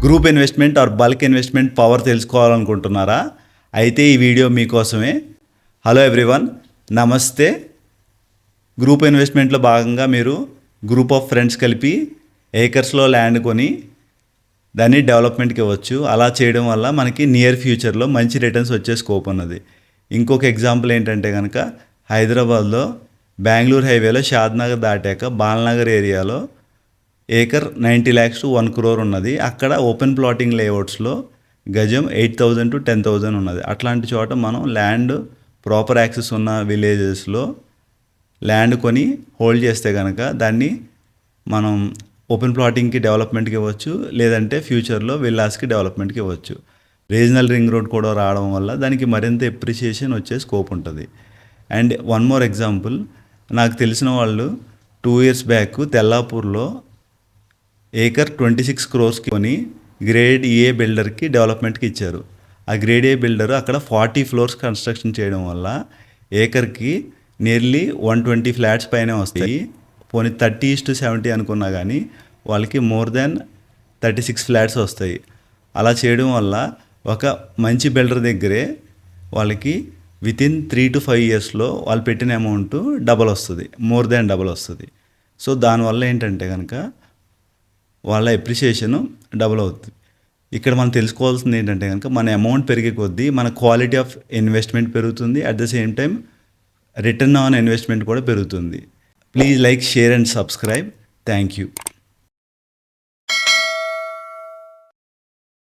Group investment or bulk investment power తెలుసుకోవాలనుకుంటున్నారా? అయితే ఈ వీడియో మీకోసమే. హలో ఎవ్రీవన్, నమస్తే. గ్రూప్ ఇన్వెస్ట్మెంట్లో భాగంగా మీరు గ్రూప్ ఆఫ్ ఫ్రెండ్స్ కలిపి ఏకర్స్లో ల్యాండ్ కొని దాన్ని డెవలప్మెంట్కి ఇవ్వచ్చు. అలా చేయడం వల్ల మనకి నియర్ ఫ్యూచర్లో మంచి రిటర్న్స్ వచ్చే స్కోప్ ఉన్నది. ఇంకొక ఎగ్జాంపుల్ ఏంటంటే కనుక హైదరాబాద్లో బెంగళూరు హైవేలో షాద్నగర్ దాటాక బాలనగర్ ఏరియాలో ఏకర్ 90 lakhs to 1 crore ఉన్నది. అక్కడ ఓపెన్ ప్లాటింగ్ లేఅవుట్స్లో గజం 8,000 to 10,000 ఉన్నది. అట్లాంటి చోట మనం ల్యాండ్ ప్రాపర్ యాక్సెస్ ఉన్న విలేజెస్లో ల్యాండ్ కొని హోల్డ్ చేస్తే కనుక దాన్ని మనం ఓపెన్ ప్లాటింగ్కి డెవలప్మెంట్కి ఇవ్వచ్చు, లేదంటే ఫ్యూచర్లో విల్లాస్కి డెవలప్మెంట్కి ఇవ్వచ్చు. రీజనల్ రింగ్ రోడ్ కూడా రావడం వల్ల దానికి మరింత ఎప్రిషియేషన్ వచ్చే స్కోప్ ఉంటుంది. అండ్ వన్ మోర్ ఎగ్జాంపుల్, నాకు తెలిసిన వాళ్ళు 2 years బ్యాక్ తెల్లాపూర్లో ఏకర్ 26 crores కొని గ్రేడ్ ఏ బిల్డర్కి డెవలప్మెంట్కి ఇచ్చారు. ఆ గ్రేడ్ ఏ బిల్డర్ అక్కడ 40 floors కన్స్ట్రక్షన్ చేయడం వల్ల ఏకర్కి నియర్లీ 120 flats పైనే వస్తాయి. పోనీ 30:70 అనుకున్నా కానీ వాళ్ళకి మోర్ దాన్ 36 flats వస్తాయి. అలా చేయడం వల్ల ఒక మంచి బిల్డర్ దగ్గరే వాళ్ళకి వితిన్ 3 to 5 yearsలో వాళ్ళు పెట్టిన అమౌంట్ డబల్ వస్తుంది, మోర్ దాన్ డబల్ వస్తుంది. సో దానివల్ల ఏంటంటే కనుక వాళ్ళ ఎప్రిషియేషను డబుల్ అవుతుంది. ఇక్కడ మనం తెలుసుకోవాల్సింది ఏంటంటే కనుక మన అమౌంట్ పెరిగే కొద్దీ మన క్వాలిటీ ఆఫ్ ఇన్వెస్ట్మెంట్ పెరుగుతుంది. At the same time return on investment కూడా పెరుగుతుంది. Please like, share and subscribe. Thank you.